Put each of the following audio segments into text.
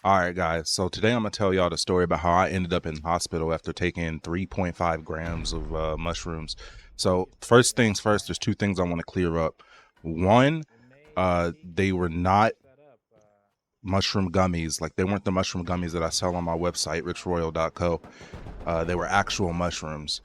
All right, guys. So today I'm gonna tell y'all the story about how I ended up in the hospital after taking 3.5 grams of mushrooms. So first things first, there's two things I want to clear up. One, they were not mushroom gummies. Like they weren't the mushroom gummies that I sell on my website, richroyal.co. They were actual mushrooms.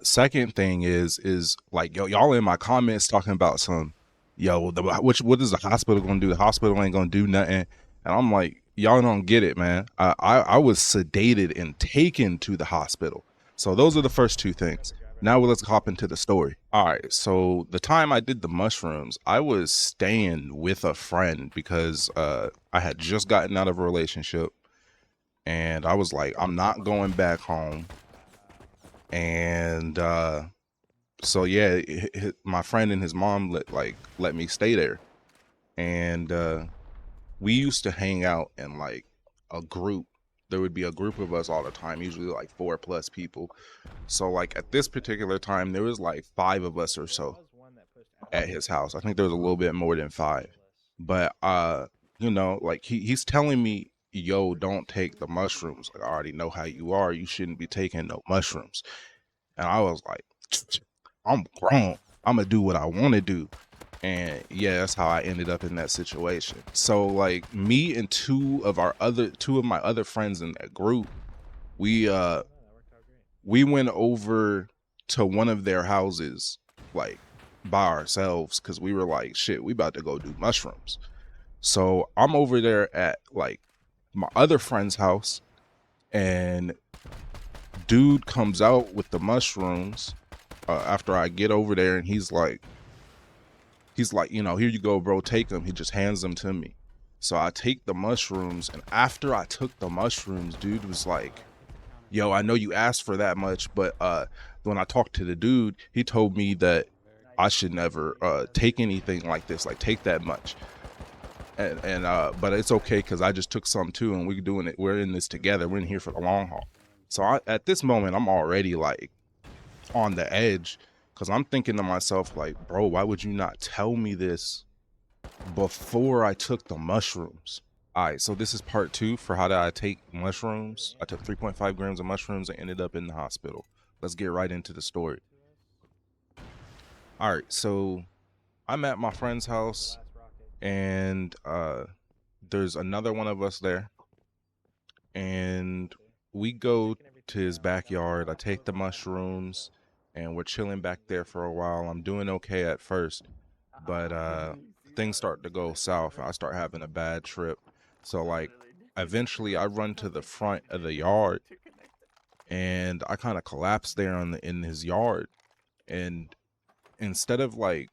Second thing is like y'all in my comments talking about some, what is the hospital gonna do? The hospital ain't gonna do nothing. And I'm like, y'all don't get it, man. I was sedated and taken to the hospital. So those are the first two things. Now let's hop into the story. All right. So the time I did the mushrooms, I was staying with a friend because I had just gotten out of a relationship and I was like, I'm not going back home. And so yeah, my friend and his mom let me stay there. And we used to hang out in like a group. There would be a group of us all the time, usually like 4+ people. So like at this particular time, there was like 5 of us or so at his house. I think there was a little bit more than 5. But like he's telling me, yo, don't take the mushrooms. Like I already know how you are. You shouldn't be taking no mushrooms. And I was like, I'm grown. I'm gonna do what I want to do. And yeah, that's how I ended up in that situation. So like me and two of my other friends in that group, we we went over to one of their houses like by ourselves because we were like, shit, we about to go do mushrooms. So I'm over there at like my other friend's house, and dude comes out with the mushrooms after I get over there, and he's like, here you go, bro, take them. He just hands them to me. So I take the mushrooms, and after I took the mushrooms, dude was like, yo, I know you asked for that much, but when I talked to the dude, he told me that I should never take anything like this, like take that much. And but it's okay because I just took some too, and we're in this together. We're in here for the long haul. So at this moment, I'm already like on the edge because I'm thinking to myself, like, bro, why would you not tell me this before I took the mushrooms? All right, so this is part 2 for how did I take mushrooms. I took 3.5 grams of mushrooms and ended up in the hospital. Let's get right into the story. All right, so I'm at my friend's house, and there's another one of us there, and we go to his backyard. I take the mushrooms, and we're chilling back there for a while. I'm doing okay at first, but things start to go south. I start having a bad trip. So like eventually I run to the front of the yard, and I kind of collapse there in his yard. And instead of like,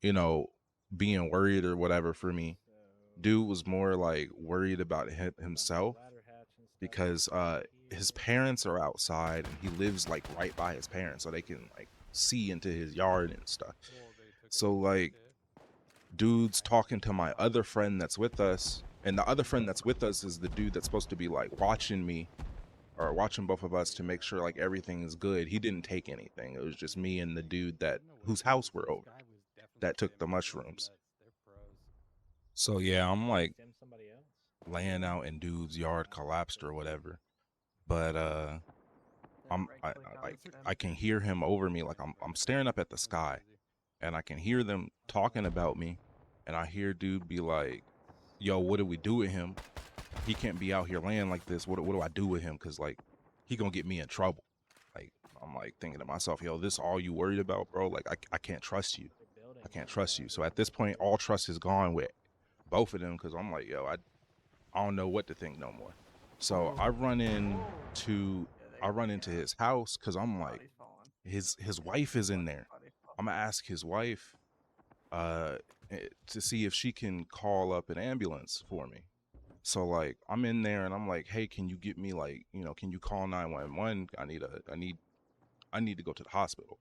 you know, being worried or whatever for me, dude was more like worried about himself because his parents are outside, and he lives like right by his parents, so they can like see into his yard and stuff. So like dude's talking to my other friend that's with us, and the other friend that's with us is the dude that's supposed to be like watching me or watching both of us to make sure like everything is good. He didn't take anything. It was just me and the dude that whose house we're over that took the mushrooms. So yeah, I'm like laying out in dude's yard collapsed or whatever. But I can hear him over me. Like I'm staring up at the sky, and I can hear them talking about me, and I hear dude be like, yo, what do we do with him? He can't be out here laying like this. What do I do with him? Cause like he gonna get me in trouble. Like I'm like thinking to myself, yo, this all you worried about, bro? Like I can't trust you. I can't trust you. So at this point, all trust is gone with both of them, because I'm like, yo, I don't know what to think no more. So I run into his house because I'm like, his wife is in there. I'm gonna ask his wife uh to see if she can call up an ambulance for me. So like I'm in there, and I'm like, hey, can you get me like, can you call 911? I need to go to the hospital.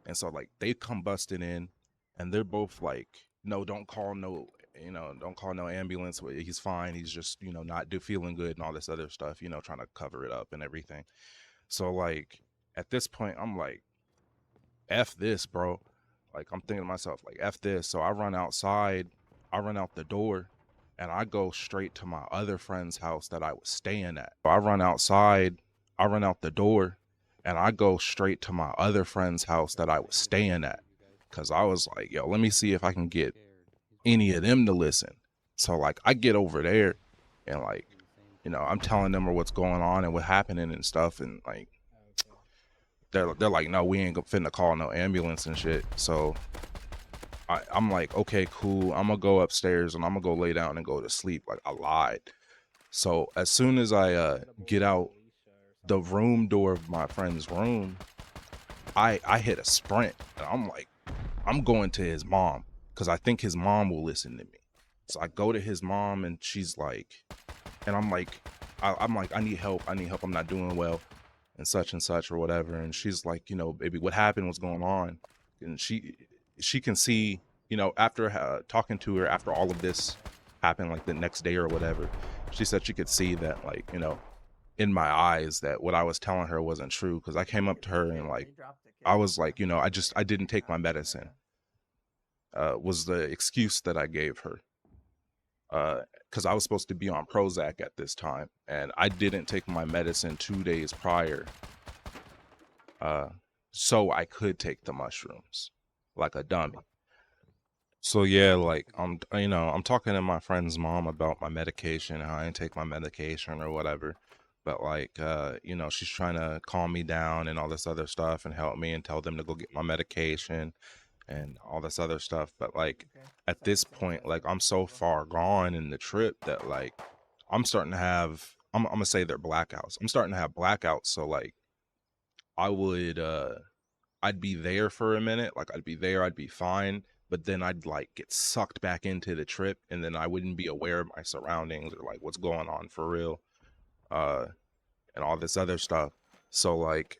And so like they come busting in, and they're both like, no, don't call no ambulance. He's fine. He's just, not feeling good and all this other stuff, trying to cover it up and everything. So like at this point, I'm like, F this, bro. Like I'm thinking to myself, like, F this. So I run outside, I run out the door, and I go straight to my other friend's house that I was staying at. I run outside, I run out the door, and I go straight to my other friend's house that I was staying at. Cause I was like, yo, let me see if I can get any of them to listen. So like I get over there and like, I'm telling them what's going on and what happening and stuff, and like they're like, no, we ain't finna call no ambulance and shit. So I'm like, okay, cool. I'm gonna go upstairs and I'm gonna go lay down and go to sleep. Like I lied. So as soon as I get out the room door of my friend's room, I hit a sprint and I'm like, I'm going to his mom because I think his mom will listen to me. So I go to his mom and she's like, and I'm like, I'm like, I need help. I'm not doing well and such or whatever. And she's like, baby, what happened? What's going on? And she can see, after talking to her after all of this happened, like the next day or whatever, she said she could see that, like, in my eyes that what I was telling her wasn't true. Cause I came up to her and like, I was like, I didn't take my medicine, was the excuse that I gave her. Cause I was supposed to be on Prozac at this time and I didn't take my medicine 2 days prior. So I could take the mushrooms like a dummy. So yeah, like I'm talking to my friend's mom about my medication, how I didn't take my medication or whatever. But like, she's trying to calm me down and all this other stuff and help me and tell them to go get my medication and all this other stuff. But like at this point, like I'm so far gone in the trip that like I'm starting to have, I'm gonna say they're blackouts. I'm starting to have blackouts. So like I would, I'd be there for a minute. Like I'd be there, I'd be fine. But then I'd like get sucked back into the trip and then I wouldn't be aware of my surroundings or like what's going on for real. And all this other stuff. So like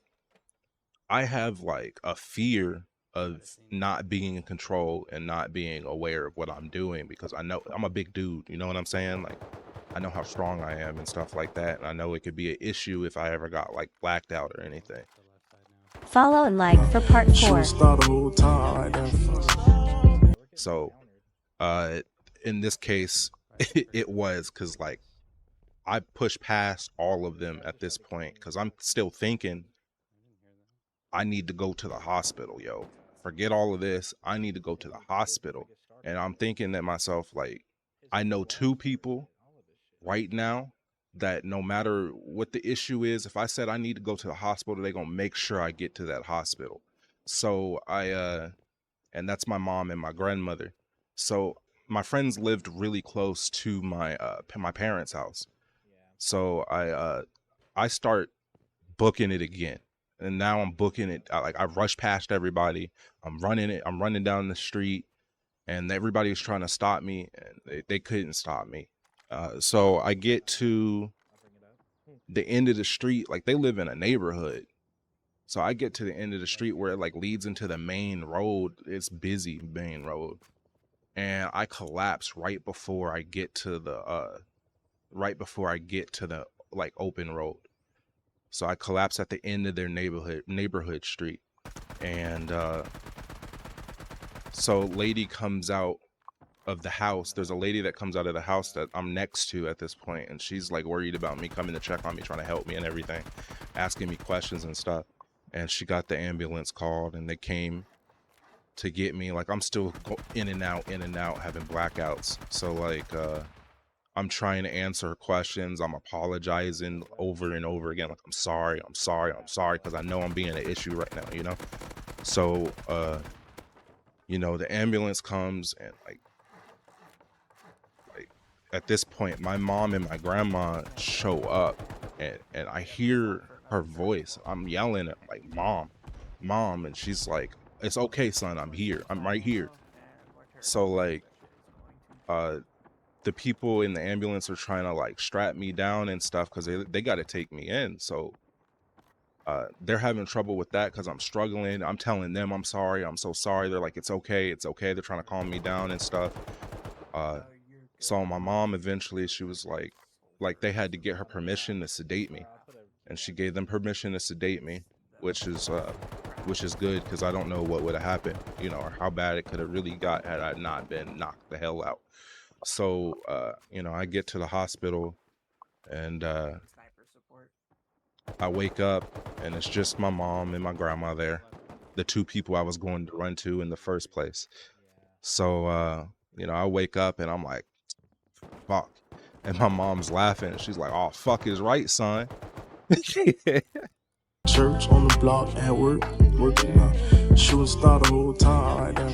I have like a fear of not being in control and not being aware of what I'm doing because I know I'm a big dude, you know what I'm saying? Like I know how strong I am and stuff like that, and I know it could be an issue if I ever got like blacked out or anything. Follow and like for part 4. So in this case it was because like I pushed past all of them at this point because I'm still thinking I need to go to the hospital, yo. Forget all of this. I need to go to the hospital. And I'm thinking to myself, like, I know 2 people right now that no matter what the issue is, if I said I need to go to the hospital, they're going to make sure I get to that hospital. So and that's my mom and my grandmother. So my friends lived really close to my parents' house. So I start booking it again. And now I'm booking it. I rush past everybody. I'm running down the street and everybody was trying to stop me and they couldn't stop me. So I get to the end of the street. Like they live in a neighborhood. So I get to the end of the street where it like leads into the main road. It's busy main road. And I collapse right before I get to the like open road. So I collapse at the end of their neighborhood street. And so lady comes out of the house. There's a lady that comes out of the house that I'm next to at this point, and she's like worried about me, coming to check on me, trying to help me and everything, asking me questions and stuff. And she got the ambulance called and they came to get me. Like I'm still in and out, having blackouts. So like I'm trying to answer her questions. I'm apologizing over and over again. Like, I'm sorry. Because I know I'm being an issue right now, So, the ambulance comes and like at this point, my mom and my grandma show up and I hear her voice. I'm yelling at like, mom. And she's like, it's okay, son. I'm here. I'm right here. So like, the people in the ambulance are trying to like strap me down and stuff because they got to take me in. So they're having trouble with that because I'm struggling. I'm telling them I'm sorry. I'm so sorry. They're like, it's okay. They're trying to calm me down and stuff. So my mom eventually, she was like they had to get her permission to sedate me, and she gave them permission to sedate me, which is good because I don't know what would have happened, or how bad it could have really got had I not been knocked the hell out. So, I get to the hospital and I wake up and it's just my mom and my grandma there, the two people I was going to run to in the first place. So, I wake up and I'm like, fuck. And my mom's laughing. She's like, oh, fuck is right, son. Church on the block at work, working out. Shooting star the whole time right there.